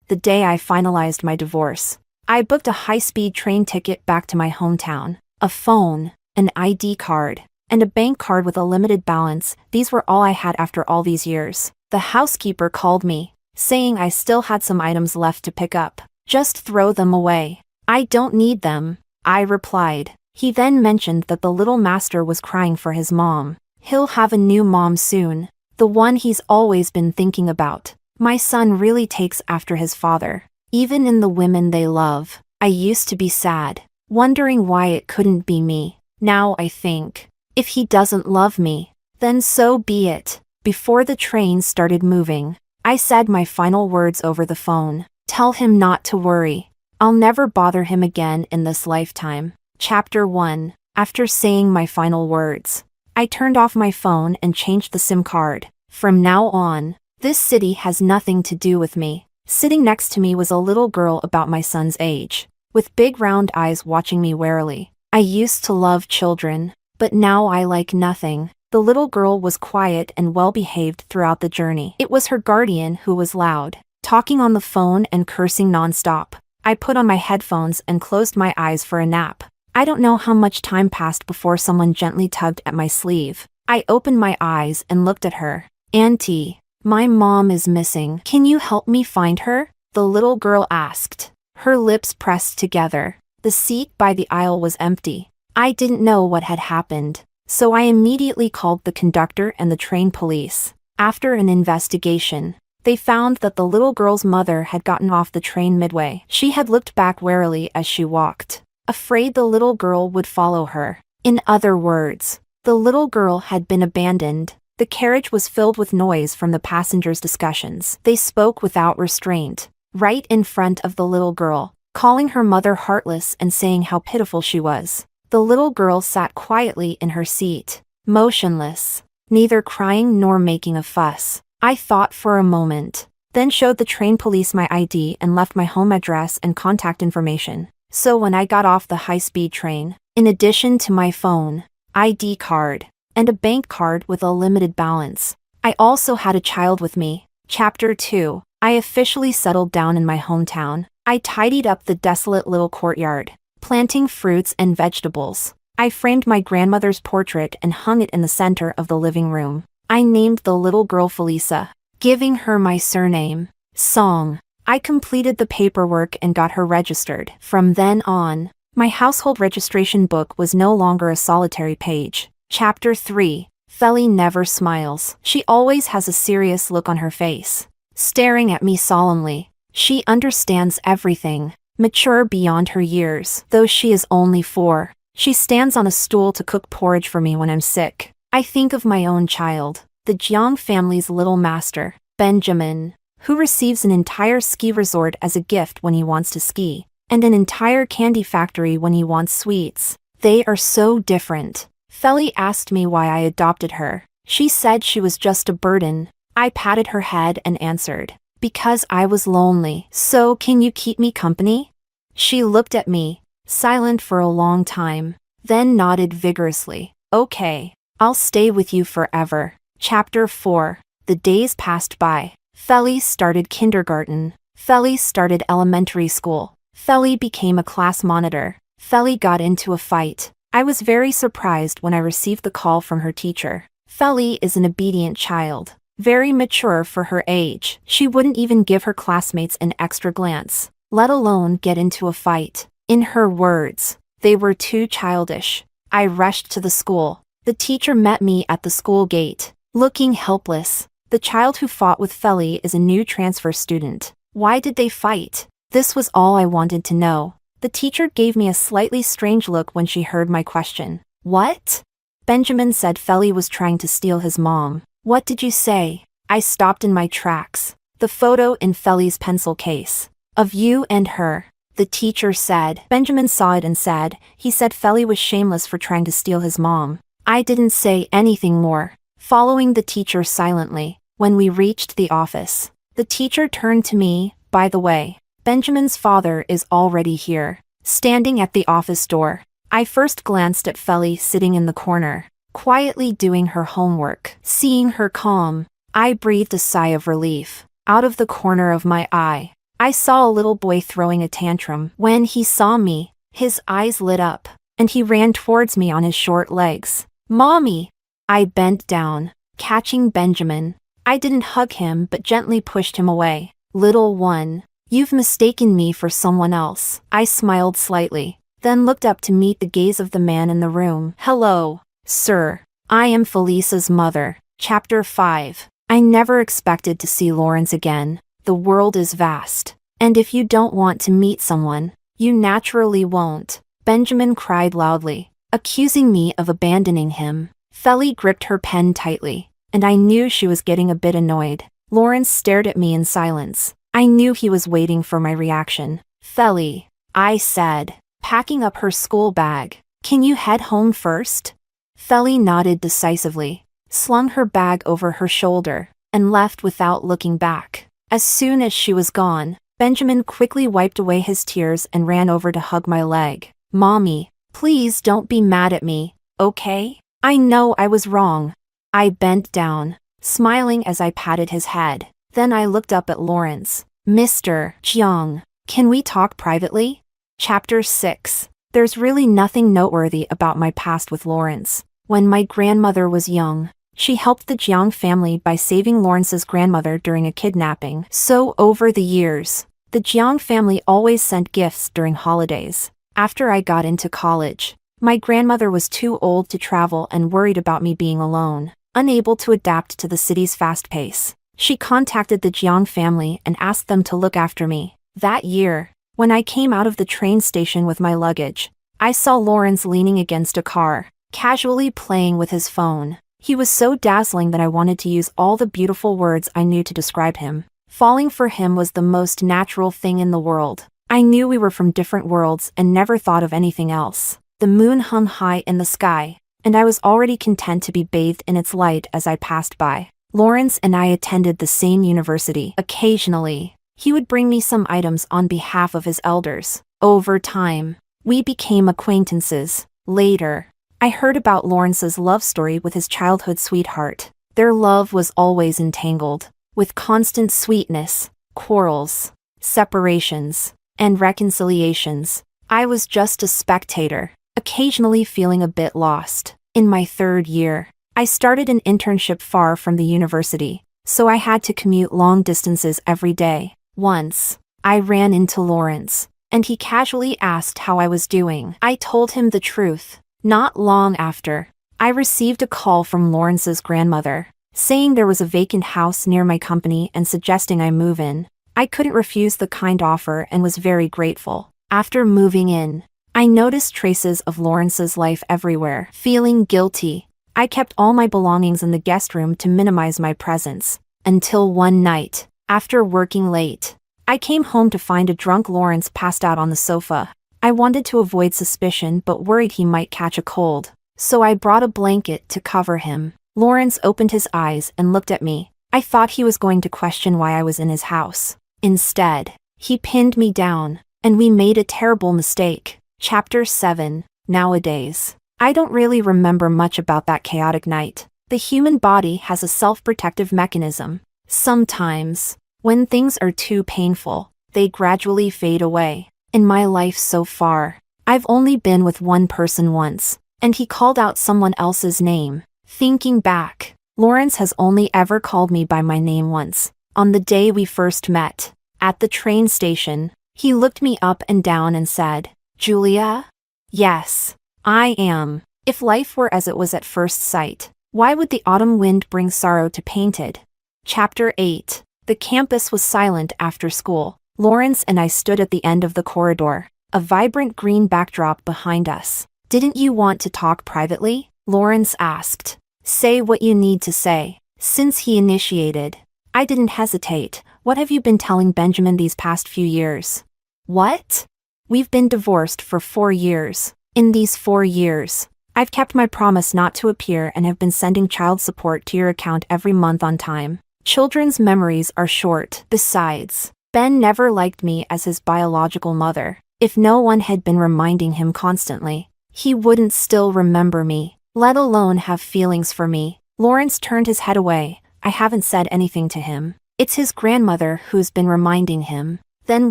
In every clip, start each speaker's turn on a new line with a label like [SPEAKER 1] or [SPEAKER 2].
[SPEAKER 1] the day I finalized my divorce. I booked a high-speed train ticket back to my hometown. A phone, an ID card, and a bank card with a limited balance. These were all I had after all these years. The housekeeper called me, saying I still had some items left to pick up. Just throw them away. I don't need them, I replied. He then mentioned that the little master was crying for his mom. He'll have a new mom soon, the one he's always been thinking about. My son really takes after his father, even in the women they love. I used to be sad, wondering why it couldn't be me. Now I think, if he doesn't love me, then so be it. Before the train started moving, I said my final words over the phone. Tell him not to worry. I'll never bother him again in this lifetime. Chapter 1. After saying my final words, I turned off my phone and changed the SIM card. From now on, this city has nothing to do with me. Sitting next to me was a little girl about my son's age, with big round eyes watching me warily. I used to love children, but now I like nothing. The little girl was quiet and well-behaved throughout the journey. It was her guardian who was loud, talking on the phone and cursing non-stop. I put on my headphones and closed my eyes for a nap. I don't know how much time passed before someone gently tugged at my sleeve. I opened my eyes and looked at her. Auntie, my mom is missing. Can you help me find her? The little girl asked. Her lips pressed together. The seat by the aisle was empty. I didn't know what had happened, so I immediately called the conductor and the train police. After an investigation, they found that the little girl's mother had gotten off the train midway. She had looked back warily as she walked, afraid the little girl would follow her. In other words, the little girl had been abandoned. The carriage was filled with noise from the passengers' discussions. They spoke without restraint, right in front of the little girl, calling her mother heartless and saying how pitiful she was. The little girl sat quietly in her seat, motionless, neither crying nor making a fuss. I thought for a moment, then showed the train police my ID and left my home address and contact information. So when I got off the high-speed train, in addition to my phone, ID card, and a bank card with a limited balance, I also had a child with me. Chapter 2. I officially settled down in my hometown. I tidied up the desolate little courtyard, planting fruits and vegetables. I framed my grandmother's portrait and hung it in the center of the living room. I named the little girl Felisa, giving her my surname, Song. I completed the paperwork and got her registered. From then on, my household registration book was no longer a solitary page. Chapter 3. Feli never smiles. She always has a serious look on her face, staring at me solemnly. She understands everything, mature beyond her years. Though she is only 4, she stands on a stool to cook porridge for me when I'm sick. I think of my own child, the Jiang family's little master, Benjamin, who receives an entire ski resort as a gift when he wants to ski, and an entire candy factory when he wants sweets. They are so different. Feli asked me why I adopted her. She said she was just a burden. I patted her head and answered, because I was lonely. So can you keep me company? She looked at me, silent for a long time, then nodded vigorously. Okay, I'll stay with you forever. Chapter 4. The days passed by. Feli started kindergarten. Feli started elementary school. Feli became a class monitor. Feli got into a fight. I was very surprised when I received the call from her teacher. Feli is an obedient child, very mature for her age. She wouldn't even give her classmates an extra glance, let alone get into a fight. In her words, they were too childish. I rushed to the school. The teacher met me at the school gate, looking helpless. The child who fought with Feli is a new transfer student. Why did they fight? This was all I wanted to know. The teacher gave me a slightly strange look when she heard my question. What? Benjamin said Feli was trying to steal his mom. What did you say? I stopped in my tracks. The photo in Feli's pencil case. Of you and her. The teacher said. Benjamin saw it and said, he said Feli was shameless for trying to steal his mom. I didn't say anything more, following the teacher silently. When we reached the office, the teacher turned to me. By the way, Benjamin's father is already here, standing at the office door. I first glanced at Feli sitting in the corner, quietly doing her homework. Seeing her calm, I breathed a sigh of relief. Out of the corner of my eye, I saw a little boy throwing a tantrum. When he saw me, his eyes lit up, and he ran towards me on his short legs. "Mommy!" I bent down, catching Benjamin. I didn't hug him but gently pushed him away. "Little one, you've mistaken me for someone else." I smiled slightly, then looked up to meet the gaze of the man in the room. "Hello, sir. I am Felisa's mother." Chapter 5. I never expected to see Lawrence again. The world is vast, and if you don't want to meet someone, you naturally won't. Benjamin cried loudly, accusing me of abandoning him. Feli gripped her pen tightly, and I knew she was getting a bit annoyed. Lawrence stared at me in silence. I knew he was waiting for my reaction. "Feli," I said, packing up her school bag, "can you head home first?" Feli nodded decisively, slung her bag over her shoulder, and left without looking back. As soon as she was gone, Benjamin quickly wiped away his tears and ran over to hug my leg. "Mommy, please don't be mad at me, okay? I know I was wrong." I bent down, smiling as I patted his head. Then I looked up at Lawrence. "Mr. Jiang, can we talk privately?" Chapter 6. There's really nothing noteworthy about my past with Lawrence. When my grandmother was young, she helped the Jiang family by saving Lawrence's grandmother during a kidnapping. So over the years, the Jiang family always sent gifts during holidays. After I got into college, my grandmother was too old to travel and worried about me being alone, unable to adapt to the city's fast pace. She contacted the Jiang family and asked them to look after me. That year, when I came out of the train station with my luggage, I saw Lawrence leaning against a car, casually playing with his phone. He was so dazzling that I wanted to use all the beautiful words I knew to describe him. Falling for him was the most natural thing in the world. I knew we were from different worlds and never thought of anything else. The moon hung high in the sky, and I was already content to be bathed in its light as I passed by. Lawrence and I attended the same university. Occasionally, he would bring me some items on behalf of his elders. Over time, we became acquaintances. Later, I heard about Lawrence's love story with his childhood sweetheart. Their love was always entangled, with constant sweetness, quarrels, separations, and reconciliations. I was just a spectator, occasionally feeling a bit lost. In my third year, I started an internship far from the university, so I had to commute long distances every day. Once, I ran into Lawrence, and he casually asked how I was doing. I told him the truth. Not long after, I received a call from Lawrence's grandmother, saying there was a vacant house near my company and suggesting I move in. I couldn't refuse the kind offer and was very grateful. After moving in, I noticed traces of Lawrence's life everywhere. Feeling guilty, I kept all my belongings in the guest room to minimize my presence. Until one night, after working late, I came home to find a drunk Lawrence passed out on the sofa. I wanted to avoid suspicion but worried he might catch a cold, so I brought a blanket to cover him. Lawrence opened his eyes and looked at me. I thought he was going to question why I was in his house. Instead, he pinned me down, and we made a terrible mistake. Chapter 7. Nowadays, I don't really remember much about that chaotic night. The human body has a self-protective mechanism. Sometimes, when things are too painful, they gradually fade away. In my life so far, I've only been with one person once, and he called out someone else's name. Thinking back, Lawrence has only ever called me by my name once. On the day we first met, at the train station, he looked me up and down and said, "Julia?" "Yes, I am." If life were as it was at first sight, why would the autumn wind bring sorrow to Painted? Chapter 8. The campus was silent after school. Lawrence and I stood at the end of the corridor, a vibrant green backdrop behind us. "Didn't you want to talk privately?" Lawrence asked. "Say what you need to say." Since he initiated, I didn't hesitate. "What have you been telling Benjamin these past few years?" "What?" "We've been divorced for 4 years. In these 4 years, I've kept my promise not to appear and have been sending child support to your account every month on time. Children's memories are short. Besides, Ben never liked me as his biological mother. If no one had been reminding him constantly, he wouldn't still remember me, let alone have feelings for me." Lawrence turned his head away. "I haven't said anything to him. It's his grandmother who's been reminding him." Then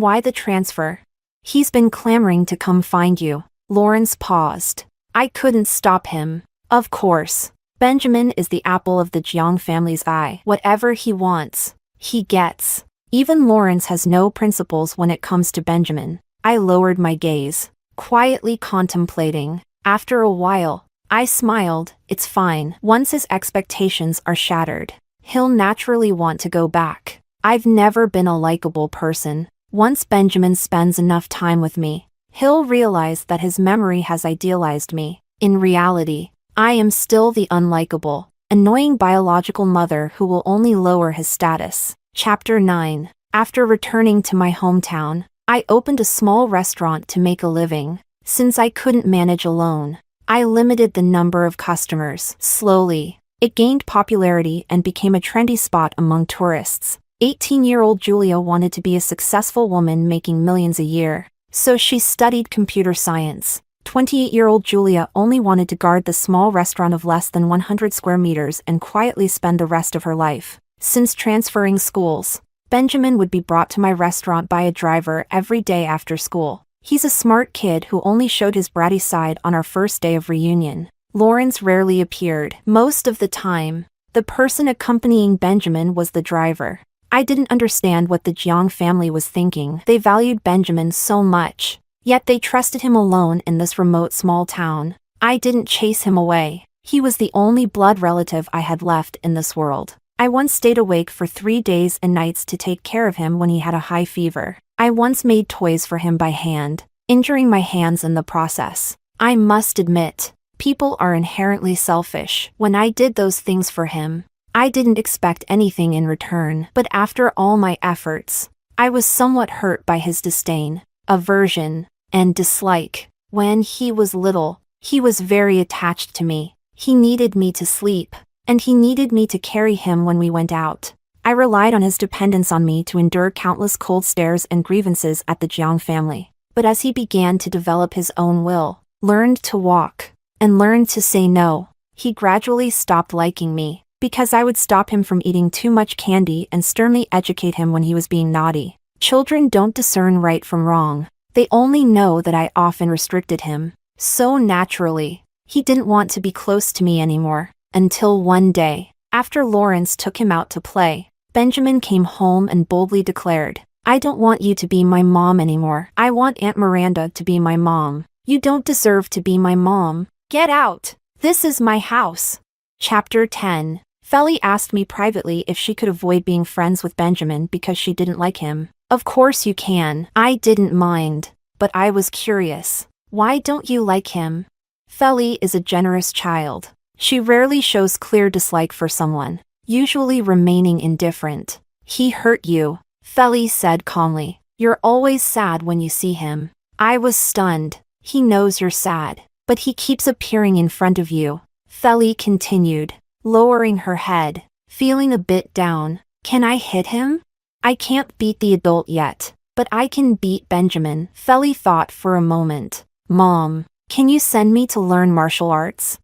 [SPEAKER 1] why the transfer? He's been clamoring to come find you. Lawrence paused. I couldn't stop him. Of course. Benjamin is the apple of the Jiang family's eye. Whatever he wants, he gets. Even Lawrence has no principles when it comes to Benjamin. I lowered my gaze, quietly contemplating. After a while, I smiled. It's fine. Once his expectations are shattered, he'll naturally want to go back. I've never been a likable person. Once Benjamin spends enough time with me, he'll realize that his memory has idealized me. In reality, I am still the unlikable, annoying biological mother who will only lower his status. Chapter 9. After returning to my hometown, I opened a small restaurant to make a living. Since I couldn't manage alone, I limited the number of customers. Slowly, it gained popularity and became a trendy spot among tourists. 18-year-old Julia wanted to be a successful woman making millions a year, so she studied computer science. 28-year-old Julia only wanted to guard the small restaurant of less than 100 square meters and quietly spend the rest of her life. Since transferring schools, Benjamin would be brought to my restaurant by a driver every day after school. He's a smart kid who only showed his bratty side on our first day of reunion. Lawrence rarely appeared. Most of the time, the person accompanying Benjamin was the driver. I didn't understand what the Jiang family was thinking. They valued Benjamin so much, yet they trusted him alone in this remote small town. I didn't chase him away. He was the only blood relative I had left in this world. I once stayed awake for 3 days and nights to take care of him when he had a high fever. I once made toys for him by hand, injuring my hands in the process. I must admit, people are inherently selfish. When I did those things for him, I didn't expect anything in return. But after all my efforts, I was somewhat hurt by his disdain, aversion, and dislike. When he was little, he was very attached to me. He needed me to sleep, and he needed me to carry him when we went out. I relied on his dependence on me to endure countless cold stares and grievances at the Jiang family. But as he began to develop his own will, learned to walk, and learned to say no, he gradually stopped liking me, because I would stop him from eating too much candy and sternly educate him when he was being naughty. Children don't discern right from wrong. They only know that I often restricted him. So naturally, he didn't want to be close to me anymore. Until one day, after Lawrence took him out to play, Benjamin came home and boldly declared, "I don't want you to be my mom anymore. I want Aunt Miranda to be my mom. You don't deserve to be my mom. Get out. This is my house." Chapter 10. Feli asked me privately if she could avoid being friends with Benjamin because she didn't like him. Of course you can. I didn't mind, but I was curious. Why don't you like him? Feli is a generous child. She rarely shows clear dislike for someone, usually remaining indifferent. "He hurt you," Feli said calmly. "You're always sad when you see him." I was stunned. "He knows you're sad, but he keeps appearing in front of you," Feli continued, lowering her head, feeling a bit down. "Can I hit him? I can't beat the adult yet, but I can beat Benjamin." Feli thought for a moment. "Mom, can you send me to learn martial arts?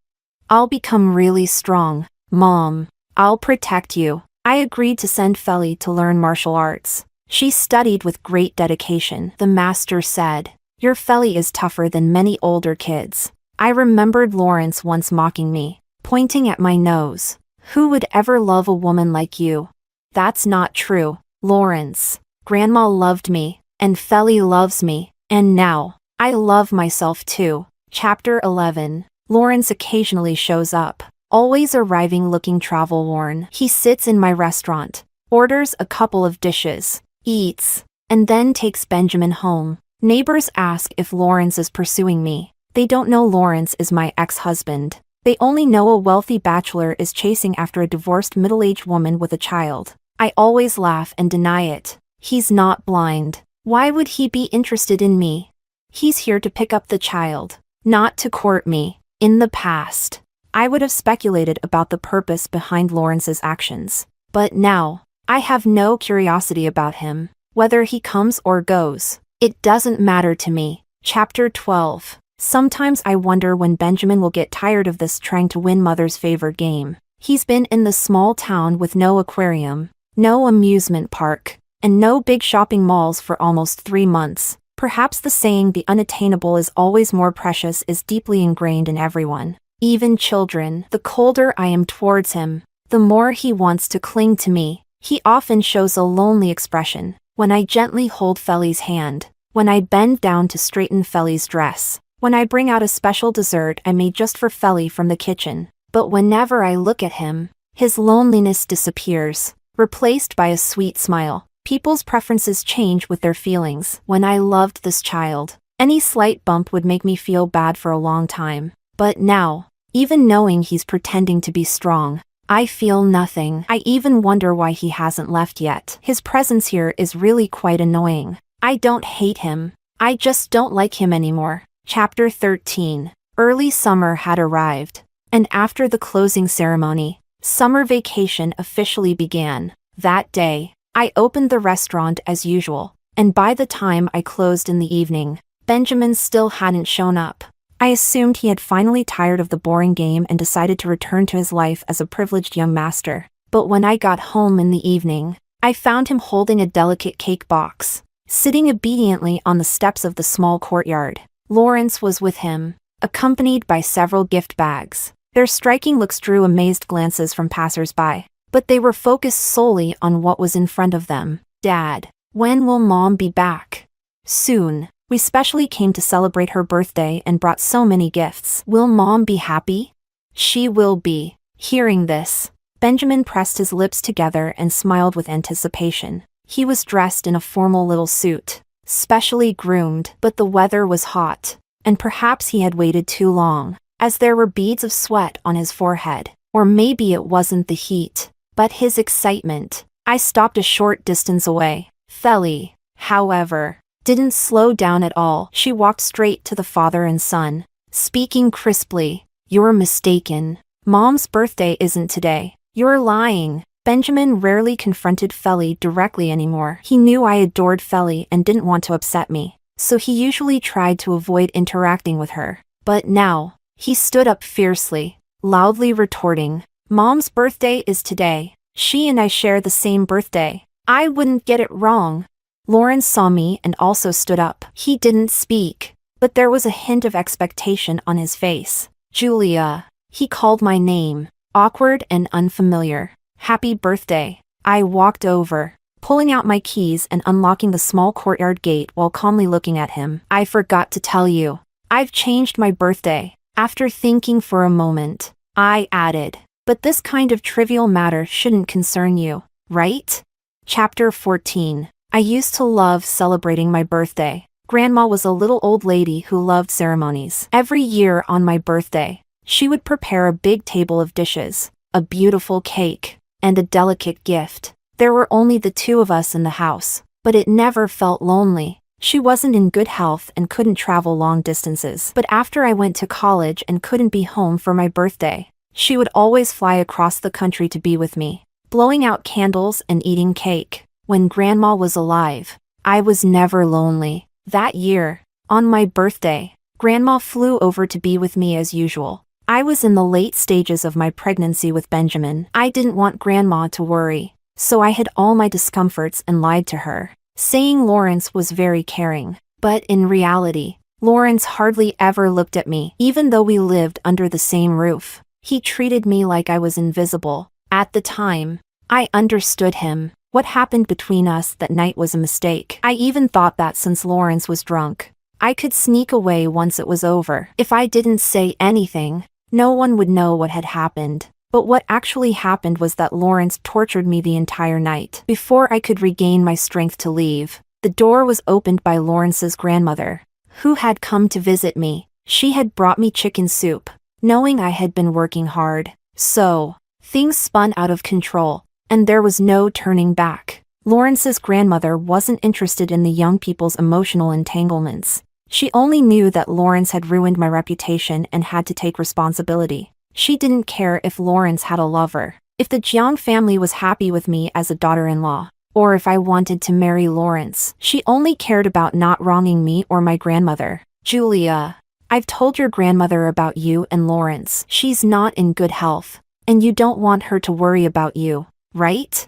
[SPEAKER 1] I'll become really strong. Mom, I'll protect you." I agreed to send Feli to learn martial arts. She studied with great dedication. The master said, "Your Feli is tougher than many older kids." I remembered Lawrence once mocking me, pointing at my nose. "Who would ever love a woman like you?" "That's not true, Lawrence. Grandma loved me, and Feli loves me, and now, I love myself too." Chapter 11. Lawrence occasionally shows up, always arriving looking travel-worn. He sits in my restaurant, orders a couple of dishes, eats, and then takes Benjamin home. Neighbors ask if Lawrence is pursuing me. They don't know Lawrence is my ex-husband. They only know a wealthy bachelor is chasing after a divorced middle-aged woman with a child. I always laugh and deny it. He's not blind. Why would he be interested in me? He's here to pick up the child, not to court me. In the past, I would have speculated about the purpose behind Lawrence's actions. But now, I have no curiosity about him. Whether he comes or goes, it doesn't matter to me. Chapter 12. Sometimes I wonder when Benjamin will get tired of this trying to win mother's favor game. He's been in the small town with no aquarium, no amusement park, and no big shopping malls for almost 3 months. Perhaps the saying the unattainable is always more precious is deeply ingrained in everyone, even children. The colder I am towards him, the more he wants to cling to me. He often shows a lonely expression when I gently hold Feli's hand, when I bend down to straighten Feli's dress, when I bring out a special dessert I made just for Feli from the kitchen. But whenever I look at him, his loneliness disappears, replaced by a sweet smile. People's preferences change with their feelings. When I loved this child, any slight bump would make me feel bad for a long time. But now, even knowing he's pretending to be strong, I feel nothing. I even wonder why he hasn't left yet. His presence here is really quite annoying. I don't hate him. I just don't like him anymore. Chapter 13. Early summer had arrived, and after the closing ceremony, summer vacation officially began. That day, I opened the restaurant as usual, and by the time I closed in the evening, Benjamin still hadn't shown up. I assumed he had finally tired of the boring game and decided to return to his life as a privileged young master. But when I got home in the evening, I found him holding a delicate cake box, sitting obediently on the steps of the small courtyard. Lawrence was with him, accompanied by several gift bags. Their striking looks drew amazed glances from passers-by, but they were focused solely on what was in front of them. "Dad, when will Mom be back?" "Soon. We specially came to celebrate her birthday and brought so many gifts." "Will Mom be happy?" "She will be." Hearing this, Benjamin pressed his lips together and smiled with anticipation. He was dressed in a formal little suit, specially groomed, but the weather was hot, and perhaps he had waited too long, as there were beads of sweat on his forehead. Or maybe it wasn't the heat, but his excitement. I stopped a short distance away. Feli, however, didn't slow down at all. She walked straight to the father and son, speaking crisply. "You're mistaken. Mom's birthday isn't today. You're lying." Benjamin rarely confronted Feli directly anymore. He knew I adored Feli and didn't want to upset me, so he usually tried to avoid interacting with her. But now, he stood up fiercely, loudly retorting, "Mom's birthday is today. She and I share the same birthday. I wouldn't get it wrong." Lawrence saw me and also stood up. He didn't speak, but there was a hint of expectation on his face. "Julia." He called my name, awkward and unfamiliar. "Happy birthday." I walked over, pulling out my keys and unlocking the small courtyard gate while calmly looking at him. "I forgot to tell you. I've changed my birthday." After thinking for a moment, I added, "But this kind of trivial matter shouldn't concern you, right?" Chapter 14. I used to love celebrating my birthday. Grandma was a little old lady who loved ceremonies. Every year on my birthday, she would prepare a big table of dishes, a beautiful cake, and a delicate gift. There were only the two of us in the house, but it never felt lonely. She wasn't in good health and couldn't travel long distances. But after I went to college and couldn't be home for my birthday, she would always fly across the country to be with me, blowing out candles and eating cake. When Grandma was alive, I was never lonely. That year, on my birthday, Grandma flew over to be with me as usual. I was in the late stages of my pregnancy with Benjamin. I didn't want Grandma to worry, so I hid all my discomforts and lied to her, saying Lawrence was very caring. But in reality, Lawrence hardly ever looked at me. Even though we lived under the same roof, he treated me like I was invisible. At the time, I understood him. What happened between us that night was a mistake. I even thought that since Lawrence was drunk, I could sneak away once it was over. If I didn't say anything, no one would know what had happened. But what actually happened was that Lawrence tortured me the entire night. Before I could regain my strength to leave, the door was opened by Lawrence's grandmother, who had come to visit me. She had brought me chicken soup, knowing I had been working hard. So, things spun out of control, and there was no turning back. Lawrence's grandmother wasn't interested in the young people's emotional entanglements. She only knew that Lawrence had ruined my reputation and had to take responsibility. She didn't care if Lawrence had a lover, if the Jiang family was happy with me as a daughter-in-law, or if I wanted to marry Lawrence. She only cared about not wronging me or my grandmother. "Julia, I've told your grandmother about you and Lawrence. She's not in good health, and you don't want her to worry about you, right?"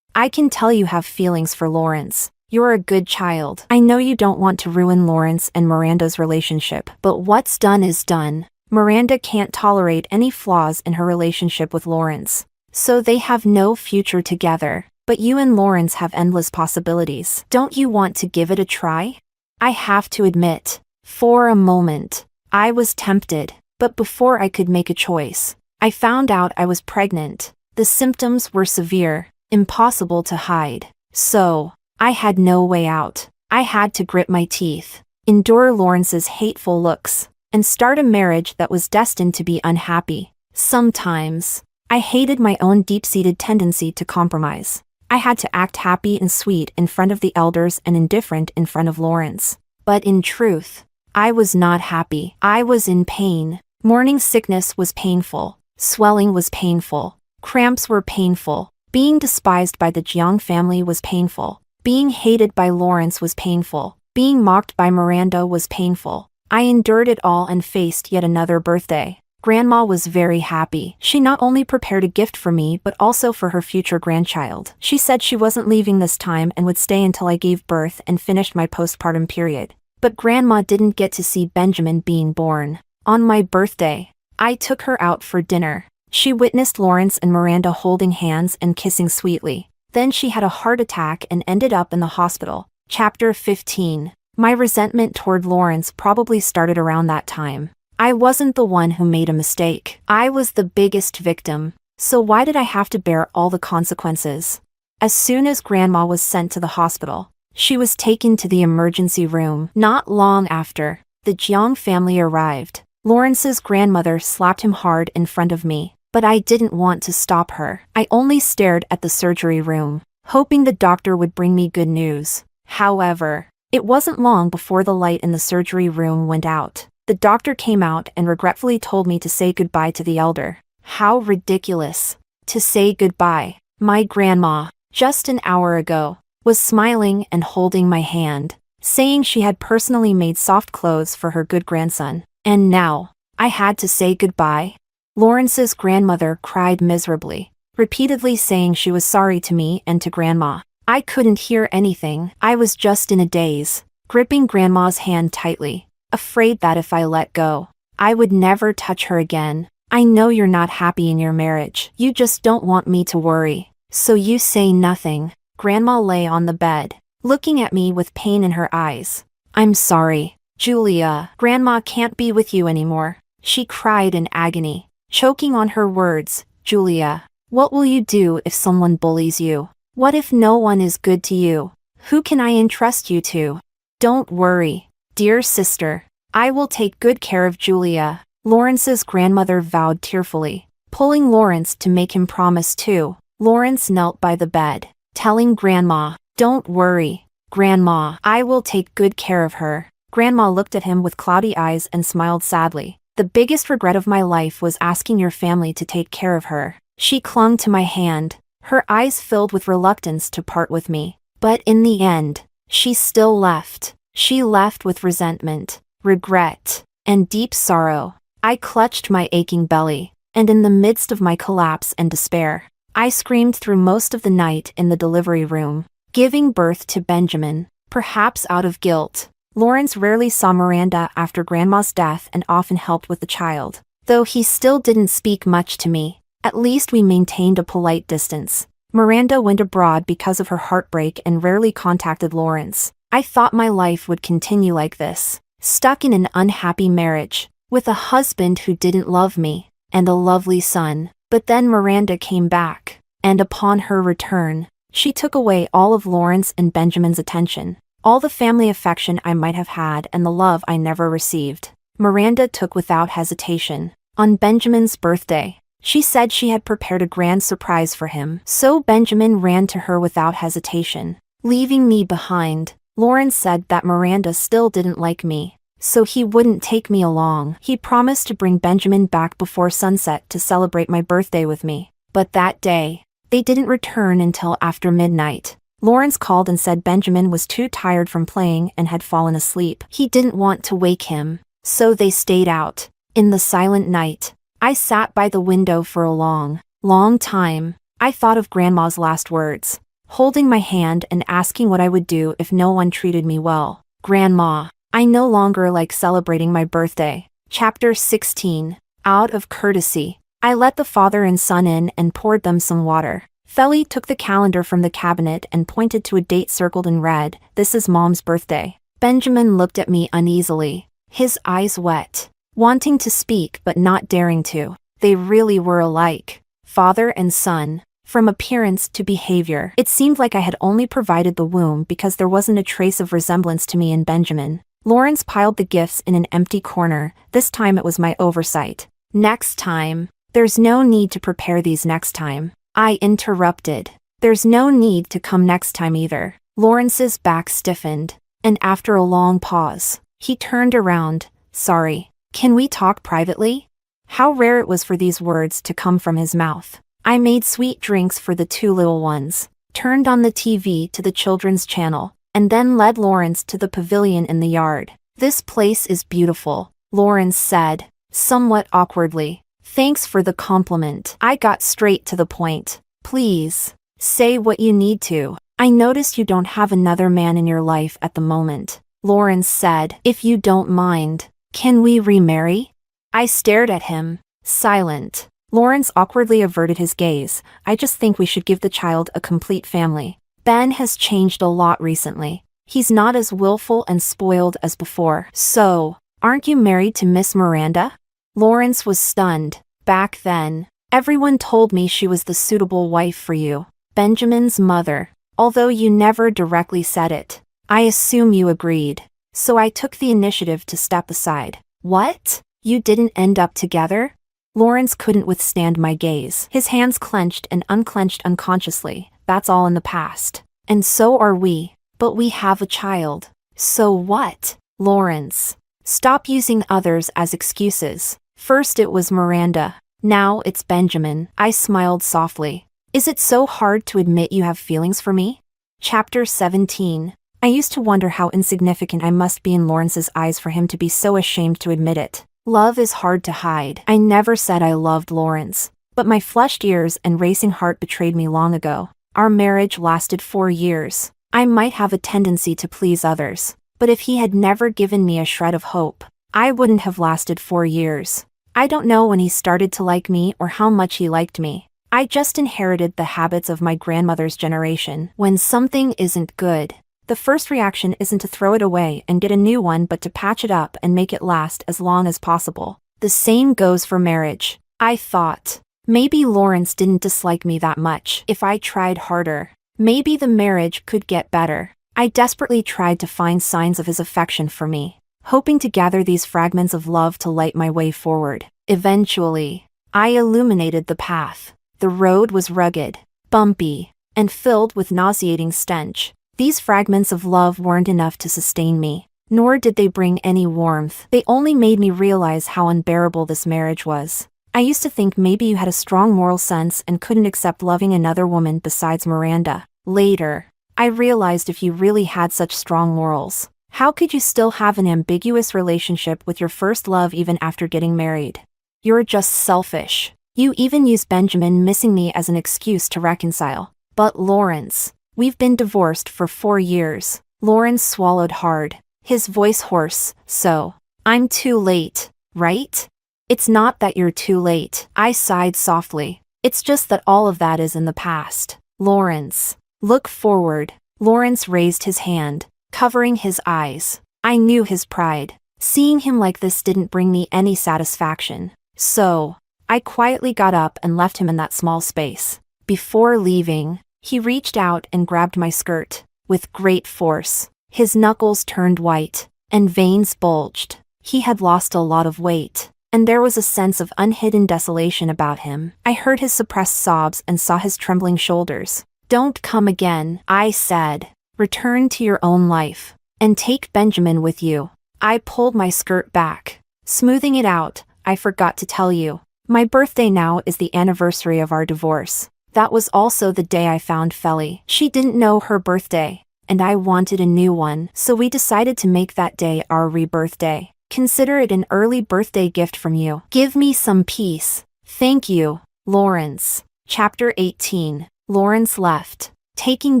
[SPEAKER 1] I can tell you have feelings for Lawrence. You're a good child. I know you don't want to ruin Lawrence and Miranda's relationship, but what's done is done. Miranda can't tolerate any flaws in her relationship with Lawrence. So they have no future together. But you and Lawrence have endless possibilities. Don't you want to give it a try? I have to admit, for a moment, I was tempted. But before I could make a choice, I found out I was pregnant. The symptoms were severe, impossible to hide. So, I had no way out. I had to grit my teeth, endure Lawrence's hateful looks, and start a marriage that was destined to be unhappy. Sometimes, I hated my own deep-seated tendency to compromise. I had to act happy and sweet in front of the elders and indifferent in front of Lawrence. But in truth, I was not happy. I was in pain. Morning sickness was painful. Swelling was painful. Cramps were painful. Being despised by the Jiang family was painful. Being hated by Lawrence was painful. Being mocked by Miranda was painful. I endured it all and faced yet another birthday. Grandma was very happy. She not only prepared a gift for me but also for her future grandchild. She said she wasn't leaving this time and would stay until I gave birth and finished my postpartum period. But Grandma didn't get to see Benjamin being born. On my birthday, I took her out for dinner. She witnessed Lawrence and Miranda holding hands and kissing sweetly. Then she had a heart attack and ended up in the hospital. Chapter 15. My resentment toward Lawrence probably started around that time. I wasn't the one who made a mistake. I was the biggest victim. So why did I have to bear all the consequences? As soon as Grandma was sent to the hospital, she was taken to the emergency room. Not long after, the Jiang family arrived. Lawrence's grandmother slapped him hard in front of me, but I didn't want to stop her. I only stared at the surgery room, hoping the doctor would bring me good news. However, it wasn't long before the light in the surgery room went out. The doctor came out and regretfully told me to say goodbye to the elder. How ridiculous. To say goodbye. My grandma, just an hour ago, was smiling and holding my hand, saying she had personally made soft clothes for her good grandson. And now, I had to say goodbye? Lawrence's grandmother cried miserably, repeatedly saying she was sorry to me and to Grandma. I couldn't hear anything. I was just in a daze, gripping Grandma's hand tightly, afraid that if I let go, I would never touch her again. I know you're not happy in your marriage. You just don't want me to worry. So you say nothing. Grandma lay on the bed, looking at me with pain in her eyes. I'm sorry, Julia. Grandma can't be with you anymore. She cried in agony, choking on her words. Julia, what will you do if someone bullies you? What if no one is good to you? Who can I entrust you to? Don't worry, dear sister. I will take good care of Julia. Lawrence's grandmother vowed tearfully, pulling Lawrence to make him promise too. Lawrence knelt by the bed, telling Grandma, don't worry, Grandma. I will take good care of her. Grandma looked at him with cloudy eyes and smiled sadly. The biggest regret of my life was asking your family to take care of her. She clung to my hand, her eyes filled with reluctance to part with me. But in the end, she still left. She left with resentment, regret, and deep sorrow. I clutched my aching belly, and in the midst of my collapse and despair, I screamed through most of the night in the delivery room, giving birth to Benjamin, perhaps out of guilt. Lawrence rarely saw Miranda after Grandma's death and often helped with the child. Though he still didn't speak much to me, at least we maintained a polite distance. Miranda went abroad because of her heartbreak and rarely contacted Lawrence. I thought my life would continue like this, stuck in an unhappy marriage, with a husband who didn't love me, and a lovely son. But then Miranda came back, and upon her return, she took away all of Lawrence and Benjamin's attention, all the family affection I might have had and the love I never received. Miranda took without hesitation. On Benjamin's birthday, she said she had prepared a grand surprise for him. So Benjamin ran to her without hesitation, leaving me behind. Lawrence said that Miranda still didn't like me, so he wouldn't take me along. He promised to bring Benjamin back before sunset to celebrate my birthday with me. But that day, they didn't return until after midnight. Lawrence called and said Benjamin was too tired from playing and had fallen asleep. He didn't want to wake him, so they stayed out. In the silent night, I sat by the window for a long time. I thought of Grandma's last words. holding my hand and asking what I would do if no one treated me well. Grandma, I no longer like celebrating my birthday. Chapter 16. Out of courtesy, I let the father and son in and poured them some water. Feli took the calendar from the cabinet and pointed to a date circled in red. This is Mom's birthday. Benjamin looked at me uneasily, his eyes wet, wanting to speak but not daring to. They really were alike, father and son. From appearance to behavior, it seemed like I had only provided the womb because there wasn't a trace of resemblance to me in Benjamin. Lawrence piled the gifts in an empty corner. This time it was my oversight. Next time. There's no need to prepare these next time. I interrupted. There's no need to come next time either. Lawrence's back stiffened, and after a long pause, he turned around. Sorry, can we talk privately? How rare it was for these words to come from his mouth. I made sweet drinks for the two little ones, turned on the TV to the children's channel, and then led Lawrence to the pavilion in the yard. This place is beautiful, Lawrence said, somewhat awkwardly. Thanks for the compliment. I got straight to the point. Please, say what you need to. I noticed you don't have another man in your life at the moment, Lawrence said. If you don't mind, can we remarry? I stared at him, silent. Lawrence awkwardly averted his gaze. I just think we should give the child a complete family. Ben has changed a lot recently. He's not as willful and spoiled as before. So, aren't you married to Miss Miranda? Lawrence was stunned. Back then, everyone told me she was the suitable wife for you. Benjamin's mother. Although you never directly said it, I assume you agreed. So I took the initiative to step aside. What? You didn't end up together? Lawrence couldn't withstand my gaze. His hands clenched and unclenched unconsciously. That's all in the past. And so are we. But we have a child. So what? Lawrence, stop using others as excuses. First it was Miranda. Now it's Benjamin. I smiled softly. Is it so hard to admit you have feelings for me? Chapter 17. I used to wonder how insignificant I must be in Lawrence's eyes for him to be so ashamed to admit it. Love is hard to hide. I never said I loved Lawrence, but my flushed ears and racing heart betrayed me long ago. Our marriage lasted 4 years. I might have a tendency to please others, but if he had never given me a shred of hope, I wouldn't have lasted 4 years. I don't know when he started to like me or how much he liked me. I just inherited the habits of my grandmother's generation. When something isn't good, the first reaction isn't to throw it away and get a new one but to patch it up and make it last as long as possible. The same goes for marriage. I thought, maybe Lawrence didn't dislike me that much. If I tried harder, maybe the marriage could get better. I desperately tried to find signs of his affection for me, hoping to gather these fragments of love to light my way forward. Eventually, I illuminated the path. The road was rugged, bumpy, and filled with nauseating stench. These fragments of love weren't enough to sustain me, nor did they bring any warmth. They only made me realize how unbearable this marriage was. I used to think maybe you had a strong moral sense and couldn't accept loving another woman besides Miranda. Later, I realized if you really had such strong morals, how could you still have an ambiguous relationship with your first love even after getting married? You're just selfish. You even use Benjamin missing me as an excuse to reconcile. But Lawrence, we've been divorced for 4 years. Lawrence swallowed hard, his voice hoarse. So, I'm too late, right? It's not that you're too late. I sighed softly. It's just that all of that is in the past. Lawrence, look forward. Lawrence raised his hand, covering his eyes. I knew his pride. Seeing him like this didn't bring me any satisfaction. So, I quietly got up and left him in that small space. Before leaving, he reached out and grabbed my skirt. With great force, his knuckles turned white, and veins bulged. He had lost a lot of weight, and there was a sense of unhidden desolation about him. I heard his suppressed sobs and saw his trembling shoulders. Don't come again, I said. Return to your own life, and take Benjamin with you. I pulled my skirt back. Smoothing it out, I forgot to tell you. My birthday now is the anniversary of our divorce. That was also the day I found Feli. She didn't know her birthday, and I wanted a new one, so we decided to make that day our rebirth day. Consider it an early birthday gift from you. Give me some peace. Thank you, Lawrence. Chapter 18. Lawrence left, taking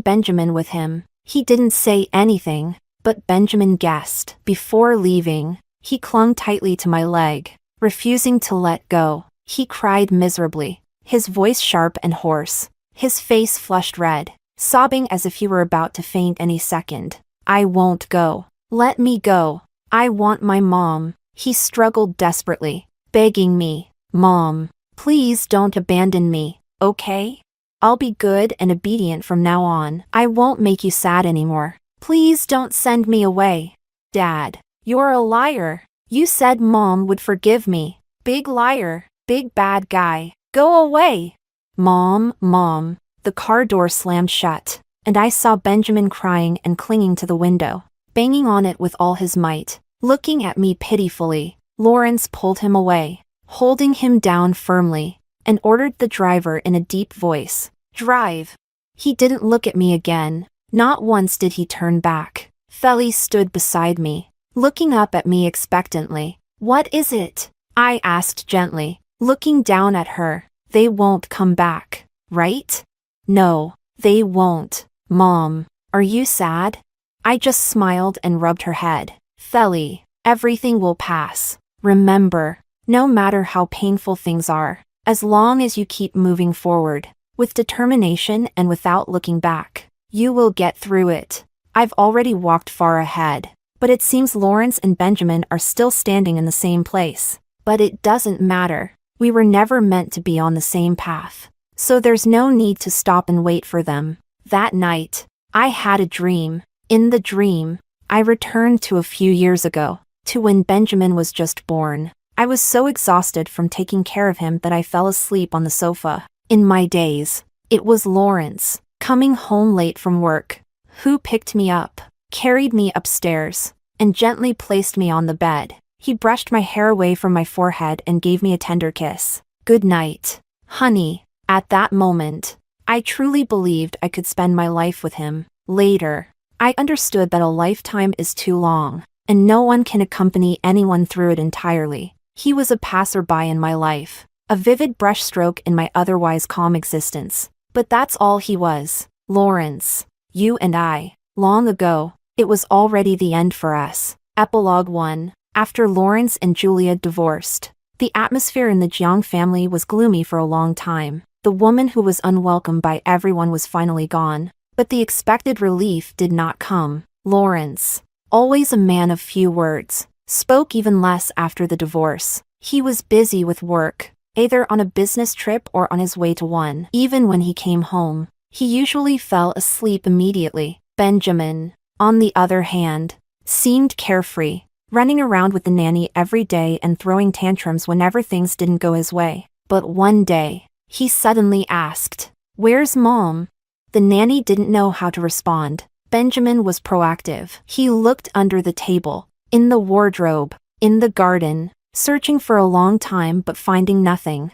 [SPEAKER 1] Benjamin with him. He didn't say anything, but Benjamin guessed. Before leaving, he clung tightly to my leg, refusing to let go. He cried miserably, his voice sharp and hoarse, his face flushed red, sobbing as if he were about to faint any second. I won't go. Let me go. I want my mom. He struggled desperately, begging me, Mom, please don't abandon me, okay? I'll be good and obedient from now on. I won't make you sad anymore. Please don't send me away. Dad, you're a liar. You said Mom would forgive me. Big liar, big bad guy. Go away. Mom. The car door slammed shut, and I saw Benjamin crying and clinging to the window, banging on it with all his might. Looking at me pitifully, Lawrence pulled him away, holding him down firmly, and ordered the driver in a deep voice, Drive. He didn't look at me again. Not once did he turn back. Feli stood beside me, looking up at me expectantly. What is it? I asked gently, looking down at her. They won't come back, right? No, they won't. Mom, are you sad? I just smiled and rubbed her head. Feli, everything will pass. Remember, no matter how painful things are, as long as you keep moving forward, with determination and without looking back, you will get through it. I've already walked far ahead, but it seems Lawrence and Benjamin are still standing in the same place. But it doesn't matter. We were never meant to be on the same path, so there's no need to stop and wait for them. That night, I had a dream. In the dream, I returned to a few years ago, to when Benjamin was just born. I was so exhausted from taking care of him that I fell asleep on the sofa. In my days, it was Lawrence, coming home late from work, who picked me up, carried me upstairs, and gently placed me on the bed. He brushed my hair away from my forehead and gave me a tender kiss. Good night, honey. At that moment, I truly believed I could spend my life with him. Later, I understood that a lifetime is too long, and no one can accompany anyone through it entirely. He was a passerby in my life, a vivid brushstroke in my otherwise calm existence. But that's all he was. Lawrence, you and I. Long ago, it was already the end for us. Epilogue 1. After Lawrence and Julia divorced, the atmosphere in the Jiang family was gloomy for a long time. The woman who was unwelcome by everyone was finally gone, but the expected relief did not come. Lawrence, always a man of few words, spoke even less after the divorce. He was busy with work, either on a business trip or on his way to one. Even when he came home, he usually fell asleep immediately. Benjamin, on the other hand, seemed carefree, running around with the nanny every day and throwing tantrums whenever things didn't go his way. But one day, he suddenly asked, "Where's Mom?" The nanny didn't know how to respond. Benjamin was proactive. He looked under the table, in the wardrobe, in the garden, searching for a long time but finding nothing.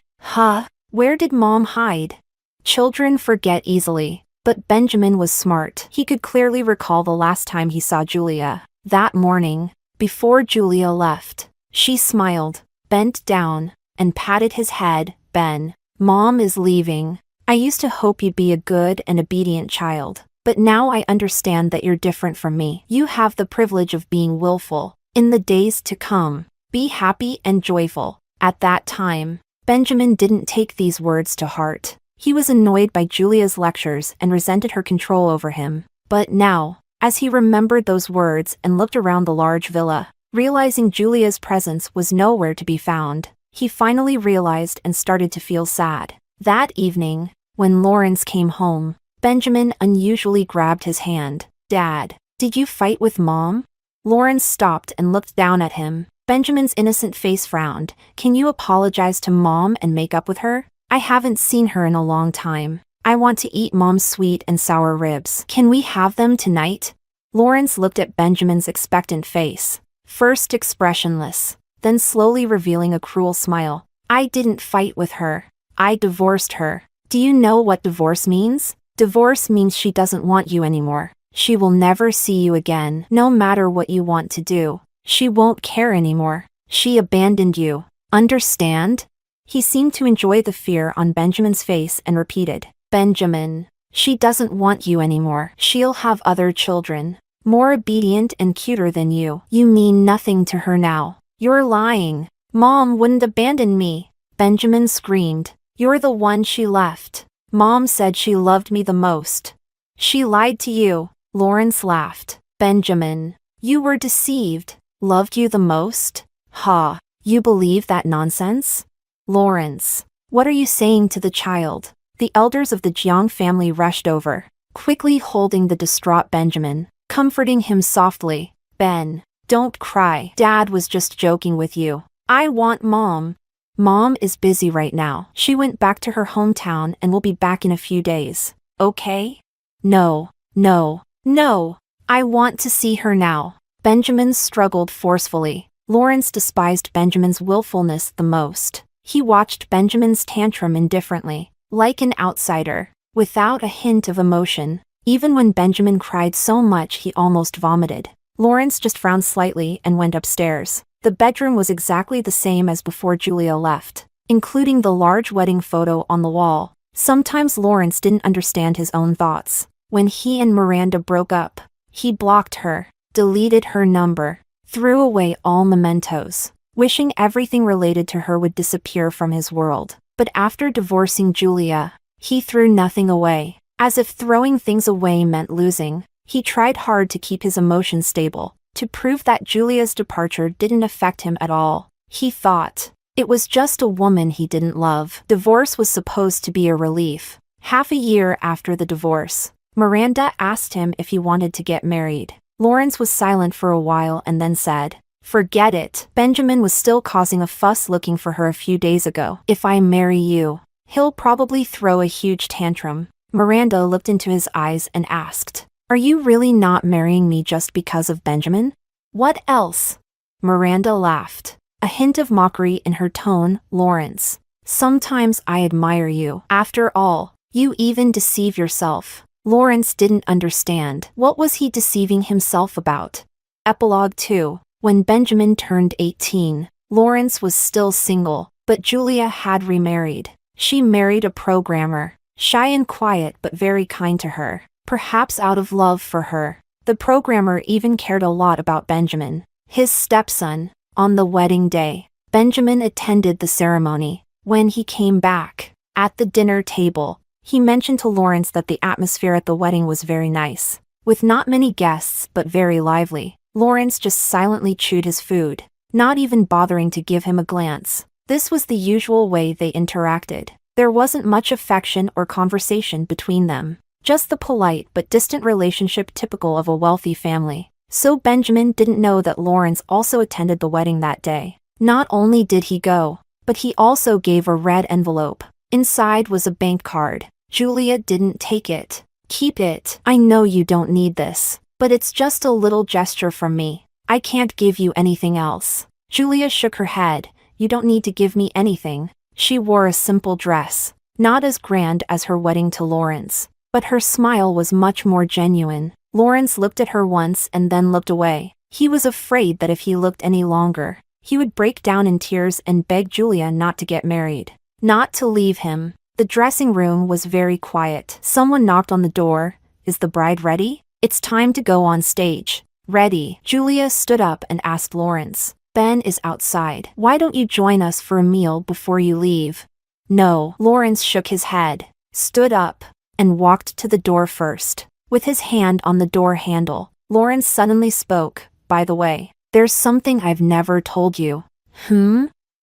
[SPEAKER 1] Where did Mom hide? Children forget easily, but Benjamin was smart. He could clearly recall the last time he saw Julia. That morning, before Julia left, she smiled, bent down, and patted his head. "Ben, Mom is leaving. I used to hope you'd be a good and obedient child, but now I understand that you're different from me. You have the privilege of being willful. In the days to come, be happy and joyful." At that time, Benjamin didn't take these words to heart. He was annoyed by Julia's lectures and resented her control over him. But now, as he remembered those words and looked around the large villa, realizing Julia's presence was nowhere to be found, he finally realized and started to feel sad. That evening, when Lawrence came home, Benjamin unusually grabbed his hand. "Dad, did you fight with Mom?" Lawrence stopped and looked down at him. Benjamin's innocent face frowned. "Can you apologize to Mom and make up with her? I haven't seen her in a long time. I want to eat Mom's sweet and sour ribs. Can we have them tonight?" Lawrence looked at Benjamin's expectant face, first expressionless, then slowly revealing a cruel smile. "I didn't fight with her. I divorced her. Do you know what divorce means? Divorce means she doesn't want you anymore. She will never see you again, no matter what you want to do. She won't care anymore. She abandoned you. Understand?" He seemed to enjoy the fear on Benjamin's face and repeated, "Benjamin, She doesn't want you anymore. She'll have other children. More obedient and cuter than you. You mean nothing to her now. You're lying. Mom wouldn't abandon me. Benjamin screamed. You're the one she left. Mom said she loved me the most. She lied to you. Lawrence laughed. Benjamin, you were deceived. Loved you the most? Ha, you believe that nonsense? Lawrence, what are you saying to the child? The elders of the Jiang family rushed over, quickly holding the distraught Benjamin, comforting him softly. Ben, don't cry. Dad was just joking with you. I want Mom. Mom is busy right now. She went back to her hometown and will be back in a few days. Okay? No, no, no. I want to see her now. Benjamin struggled forcefully. Lawrence despised Benjamin's willfulness the most. He watched Benjamin's tantrum indifferently, like an outsider, without a hint of emotion. Even when Benjamin cried so much he almost vomited, Lawrence just frowned slightly and went upstairs. The bedroom was exactly the same as before Julia left, including the large wedding photo on the wall. Sometimes Lawrence didn't understand his own thoughts. When he and Miranda broke up, he blocked her, deleted her number, threw away all mementos, wishing everything related to her would disappear from his world. But after divorcing Julia, he threw nothing away. As if throwing things away meant losing, he tried hard to keep his emotions stable, to prove that Julia's departure didn't affect him at all. He thought it was just a woman he didn't love. Divorce was supposed to be a relief. Half a year after the divorce, Miranda asked him if he wanted to get married. Lawrence was silent for a while and then said, "Forget it." Benjamin was still causing a fuss looking for her a few days ago. "If I marry you, he'll probably throw a huge tantrum." Miranda looked into his eyes and asked, "Are you really not marrying me just because of Benjamin? What else?" Miranda laughed, a hint of mockery in her tone. "Lawrence, sometimes I admire you. After all, you even deceive yourself." Lawrence didn't understand. What was he deceiving himself about? Epilogue 2. When Benjamin turned 18, Lawrence was still single, but Julia had remarried. She married a programmer, shy and quiet but very kind to her, perhaps out of love for her. The programmer even cared a lot about Benjamin, his stepson. On the wedding day, Benjamin attended the ceremony. When he came back, at the dinner table, he mentioned to Lawrence that the atmosphere at the wedding was very nice, with not many guests but very lively. Lawrence just silently chewed his food, not even bothering to give him a glance. This was the usual way they interacted. There wasn't much affection or conversation between them, just the polite but distant relationship typical of a wealthy family. So Benjamin didn't know that Lawrence also attended the wedding that day. Not only did he go, but he also gave a red envelope. Inside was a bank card. Julia didn't take it. "Keep it. I know you don't need this, but it's just a little gesture from me. I can't give you anything else." Julia shook her head. "You don't need to give me anything." She wore a simple dress, not as grand as her wedding to Lawrence, but her smile was much more genuine. Lawrence looked at her once and then looked away. He was afraid that if he looked any longer, he would break down in tears and beg Julia not to get married, not to leave him. The dressing room was very quiet. Someone knocked on the door. "Is the bride ready? It's time to go on stage." "Ready." Julia stood up and asked Lawrence. "Ben is outside. Why don't you join us for a meal before you leave?" "No." Lawrence shook his head, stood up, and walked to the door first. With his hand on the door handle, Lawrence suddenly spoke. "By the way, there's something I've never told you."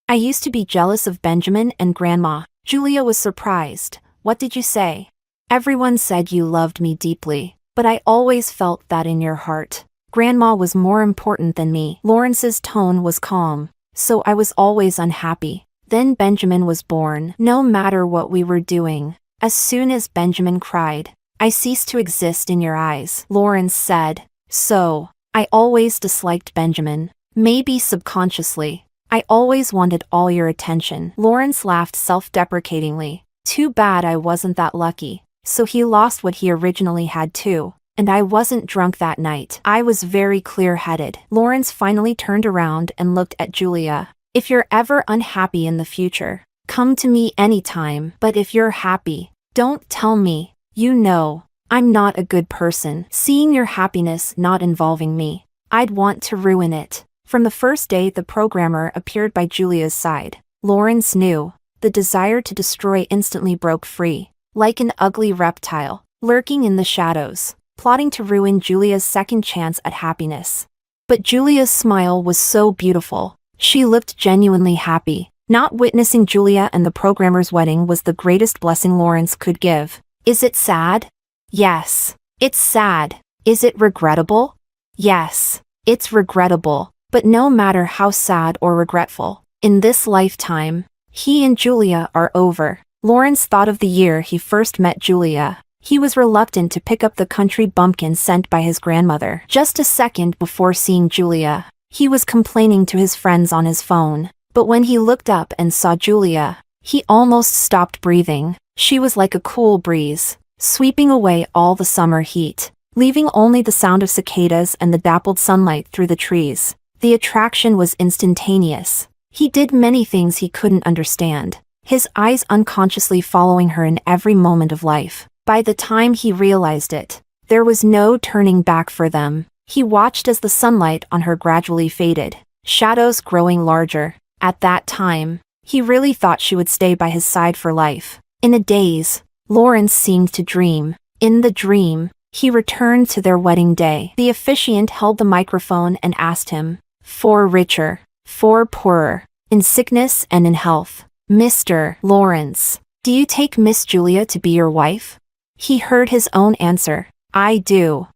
[SPEAKER 1] "I used to be jealous of Benjamin and Grandma." Julia was surprised. "What did you say?" "Everyone said you loved me deeply, but I always felt that in your heart. Grandma was more important than me." Lawrence's tone was calm. "So I was always unhappy. Then Benjamin was born. No matter what we were doing, as soon as Benjamin cried, I ceased to exist in your eyes." Lawrence said, "So, I always disliked Benjamin. Maybe subconsciously. I always wanted all your attention." Lawrence laughed self-deprecatingly. "Too bad I wasn't that lucky." So he lost what he originally had too. "And I wasn't drunk that night. I was very clear-headed." Lawrence finally turned around and looked at Julia. "If you're ever unhappy in the future, come to me anytime. But if you're happy, don't tell me. You know, I'm not a good person. Seeing your happiness not involving me, I'd want to ruin it. From the first day the programmer appeared by Julia's side, Lawrence knew. The desire to destroy instantly broke free, like an ugly reptile, lurking in the shadows, plotting to ruin Julia's second chance at happiness. But Julia's smile was so beautiful. She looked genuinely happy. Not witnessing Julia and the programmer's wedding was the greatest blessing Lawrence could give. Is it sad? Yes. It's sad. Is it regrettable? Yes. It's regrettable. But no matter how sad or regretful, in this lifetime, he and Julia are over. Lawrence thought of the year he first met Julia. He was reluctant to pick up the country bumpkin sent by his grandmother. Just a second before seeing Julia, he was complaining to his friends on his phone. But when he looked up and saw Julia, he almost stopped breathing. She was like a cool breeze, sweeping away all the summer heat, leaving only the sound of cicadas and the dappled sunlight through the trees. The attraction was instantaneous. He did many things he couldn't understand, his eyes unconsciously following her in every moment of life. By the time he realized it, there was no turning back for them. He watched as the sunlight on her gradually faded, shadows growing larger. At that time, he really thought she would stay by his side for life. In a daze, Lawrence seemed to dream. In the dream, he returned to their wedding day. The officiant held the microphone and asked him, "For richer, for poorer, in sickness and in health, Mr. Lawrence, do you take Miss Julia to be your wife?" He heard his own answer, "I do."